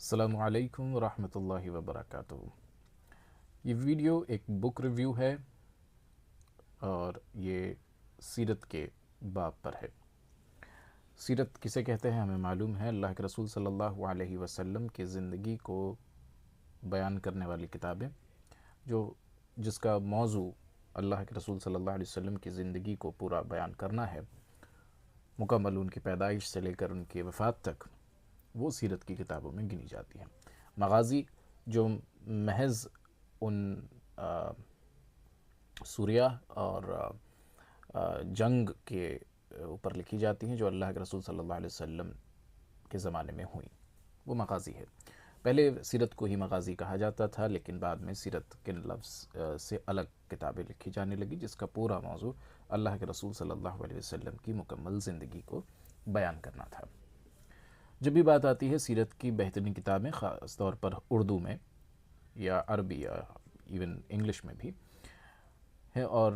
السلام علیکم ورحمۃ اللہ وبرکاتہ۔ یہ ویڈیو ایک بک ریویو ہے اور یہ سیرت کے باب پر ہے۔ سیرت کسے کہتے ہیں ہمیں معلوم ہے، اللہ کے رسول صلی اللہ علیہ وسلم کی زندگی کو بیان کرنے والی کتابیں جس کا موضوع اللہ کے رسول صلی اللہ علیہ وسلم کی زندگی کو پورا بیان کرنا ہے، مکمل ان کی پیدائش سے لے کر ان کی وفات تک، وہ سیرت کی کتابوں میں گنی جاتی ہیں۔ مغازی جو محض ان سوریہ اور جنگ کے اوپر لکھی جاتی ہیں جو اللہ کے رسول صلی اللہ علیہ وسلم کے زمانے میں ہوئیں، وہ مغازی ہے۔ پہلے سیرت کو ہی مغازی کہا جاتا تھا، لیکن بعد میں سیرت کے لفظ سے الگ کتابیں لکھی جانے لگی جس کا پورا موضوع اللہ کے رسول صلی اللہ علیہ وسلم کی مکمل زندگی کو بیان کرنا تھا۔ جب بھی بات آتی ہے سیرت کی بہترین کتابیں، خاص طور پر اردو میں یا عربی یا ایون انگلش میں بھی ہے، اور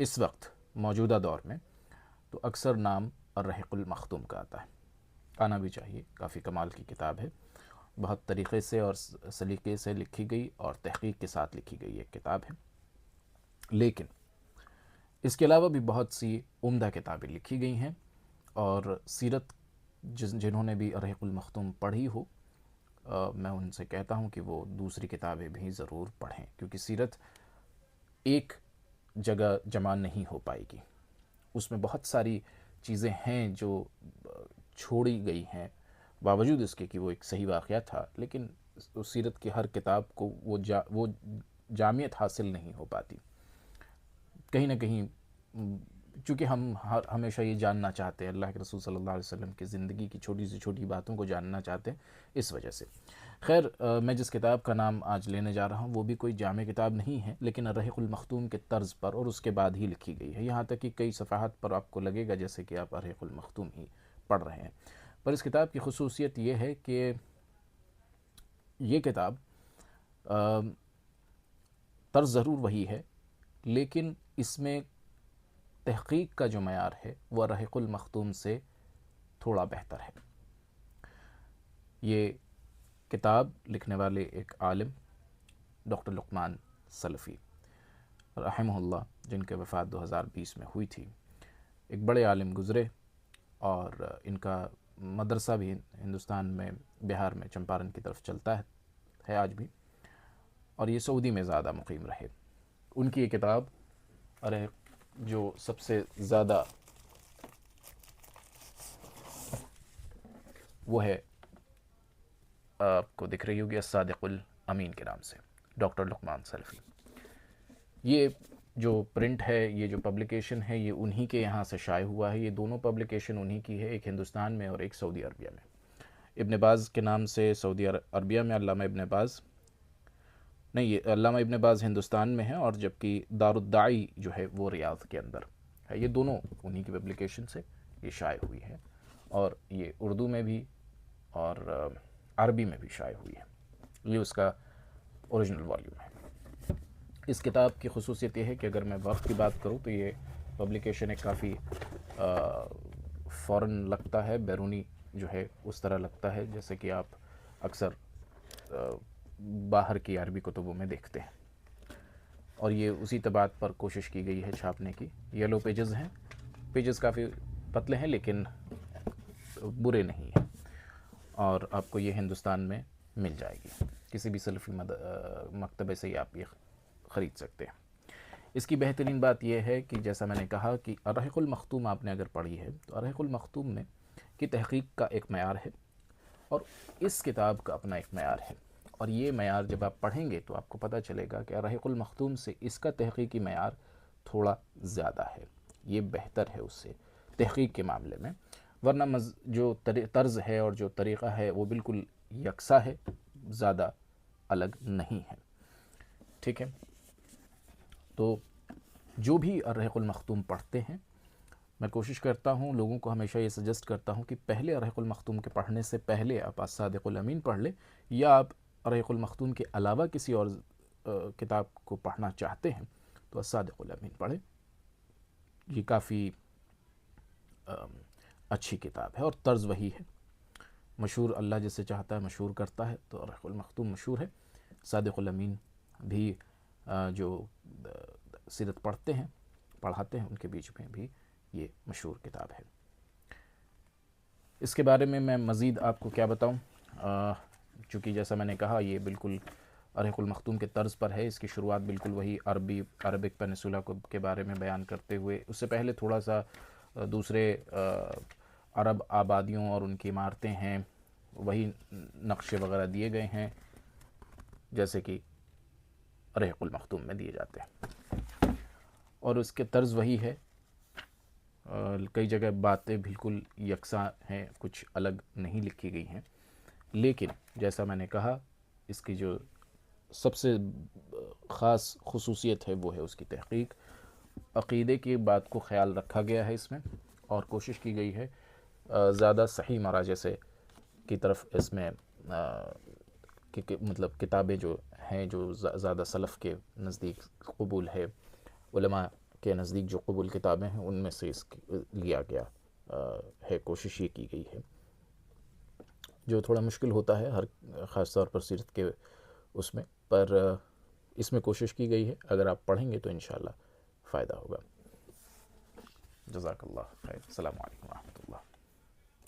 اس وقت موجودہ دور میں تو اکثر نام الرحیق المختوم کا آتا ہے، آنا بھی چاہیے۔ کافی کمال کی کتاب ہے، بہت طریقے سے اور سلیقے سے لکھی گئی اور تحقیق کے ساتھ لکھی گئی ایک کتاب ہے۔ لیکن اس کے علاوہ بھی بہت سی عمدہ کتابیں لکھی گئی ہیں، اور سیرت جنہوں نے بھی الرحیق المختوم پڑھی ہو، میں ان سے کہتا ہوں کہ وہ دوسری کتابیں بھی ضرور پڑھیں، کیونکہ سیرت ایک جگہ جمع نہیں ہو پائے گی۔ اس میں بہت ساری چیزیں ہیں جو چھوڑی گئی ہیں، باوجود اس کے کہ وہ ایک صحیح واقعہ تھا، لیکن اس سیرت کی ہر کتاب کو وہ جامعیت حاصل نہیں ہو پاتی۔ کہیں نہ کہیں چونکہ ہم ہمیشہ یہ جاننا چاہتے ہیں، اللہ کے رسول صلی اللہ علیہ وسلم کی زندگی کی چھوٹی سے چھوٹی باتوں کو جاننا چاہتے ہیں، اس وجہ سے۔ خیر، میں جس کتاب کا نام آج لینے جا رہا ہوں وہ بھی کوئی جامع کتاب نہیں ہے، لیکن الرحیق المختوم کے طرز پر اور اس کے بعد ہی لکھی گئی ہے، یہاں تک کہ کئی صفحات پر آپ کو لگے گا جیسے کہ آپ الرحیق المختوم ہی پڑھ رہے ہیں۔ پر اس کتاب کی خصوصیت یہ ہے کہ یہ کتاب طرز ضرور وہی ہے، لیکن اس میں تحقیق کا جو معیار ہے وہ الرحیق المختوم سے تھوڑا بہتر ہے۔ یہ کتاب لکھنے والے ایک عالم ڈاکٹر لقمان سلفی رحمہ اللہ، جن کے وفات 2020 میں ہوئی تھی، ایک بڑے عالم گزرے، اور ان کا مدرسہ بھی ہندوستان میں بہار میں چمپارن کی طرف چلتا ہے آج بھی، اور یہ سعودی میں زیادہ مقیم رہے۔ ان کی یہ کتاب جو سب سے زیادہ وہ ہے، آپ کو دکھ رہی ہوگی، الصادق الامین کے نام سے، ڈاکٹر لقمان سلفی۔ یہ جو پرنٹ ہے، یہ جو پبلیکیشن ہے، یہ انہی کے یہاں سے شائع ہوا ہے۔ یہ دونوں پبلیکیشن انہی کی ہے، ایک ہندوستان میں اور ایک سعودی عربیہ میں۔ ابن باز کے نام سے سعودی عربیہ میں علامہ ابن باز، نہیں، یہ علامہ ابن باز ہندوستان میں ہے، اور جبکہ دارالداعی جو ہے وہ ریاض کے اندر ہے۔ یہ دونوں انہی کی پبلیکیشن سے یہ شائع ہوئی ہے، اور یہ اردو میں بھی اور عربی میں بھی شائع ہوئی ہے۔ یہ اس کا اوریجنل والیوم ہے۔ اس کتاب کی خصوصیت یہ ہے کہ اگر میں وقت کی بات کروں تو یہ پبلیکیشن ایک کافی فورن لگتا ہے، بیرونی جو ہے اس طرح لگتا ہے جیسے کہ آپ اکثر باہر کی عربی کتبوں میں دیکھتے ہیں، اور یہ اسی طباعت پر کوشش کی گئی ہے چھاپنے کی۔ یلو پیجز ہیں، پیجز کافی پتلے ہیں لیکن برے نہیں ہیں، اور آپ کو یہ ہندوستان میں مل جائے گی، کسی بھی سلفی مکتبے سے ہی آپ یہ خرید سکتے ہیں۔ اس کی بہترین بات یہ ہے کہ جیسا میں نے کہا کہ الرحیق المختوم آپ نے اگر پڑھی ہے تو الرحیق المختوم میں کی تحقیق کا ایک معیار ہے، اور اس کتاب کا اپنا ایک معیار ہے، اور یہ معیار جب آپ پڑھیں گے تو آپ کو پتہ چلے گا کہ الرحیق المختوم سے اس کا تحقیقی معیار تھوڑا زیادہ ہے، یہ بہتر ہے اس سے تحقیق کے معاملے میں، ورنہ جو طرز ہے اور جو طریقہ ہے وہ بالکل یکساں ہے، زیادہ الگ نہیں ہے۔ ٹھیک ہے، تو جو بھی الرحیق المختوم پڑھتے ہیں، میں کوشش کرتا ہوں، لوگوں کو ہمیشہ یہ سجیسٹ کرتا ہوں کہ پہلے الرحیق المختوم کے پڑھنے سے پہلے آپ الصادق الامین پڑھ لیں، یا آپ الرحیق المختوم کے علاوہ کسی اور کتاب کو پڑھنا چاہتے ہیں تو الصادق الامین پڑھیں۔ یہ کافی اچھی کتاب ہے اور طرز وہی ہے، مشہور اللہ جسے چاہتا ہے مشہور کرتا ہے، تو رحیق المختوم مشہور ہے۔ صادق الامین بھی جو سیرت پڑھتے ہیں پڑھاتے ہیں ان کے بیچ میں بھی یہ مشہور کتاب ہے۔ اس کے بارے میں مزید آپ کو کیا بتاؤں، چونکہ جیسا میں نے کہا یہ بالکل رحیق المختوم کے طرز پر ہے۔ اس کی شروعات بالکل وہی عربک پینسولا کے بارے میں بیان کرتے ہوئے، اس سے پہلے تھوڑا سا دوسرے عرب آبادیوں اور ان کی عمارتیں ہیں، وہی نقشے وغیرہ دیے گئے ہیں جیسے کہ رحیق المختوم میں دیے جاتے ہیں، اور اس کے طرز وہی ہے۔ کئی جگہ باتیں بالکل یکساں ہیں، کچھ الگ نہیں لکھی گئی ہیں، لیکن جیسا میں نے کہا اس کی جو سب سے خاص خصوصیت ہے وہ ہے اس کی تحقیق۔ عقیدے کی بات کو خیال رکھا گیا ہے اس میں، اور کوشش کی گئی ہے زیادہ صحیح مراجع سے کی طرف اس میں مطلب کتابیں جو ہیں جو زیادہ سلف کے نزدیک قبول ہے، علماء کے نزدیک جو قبول کتابیں ہیں ان میں سے اس لیا گیا ہے، کوشش یہ کی گئی ہے، جو تھوڑا مشکل ہوتا ہے ہر خاص طور پر سیرت کے اس میں، پر اس میں کوشش کی گئی ہے۔ اگر آپ پڑھیں گے تو انشاءاللہ فائدہ ہوگا۔ جزاک اللہ خیر، السلام علیکم ورحمۃ اللہ۔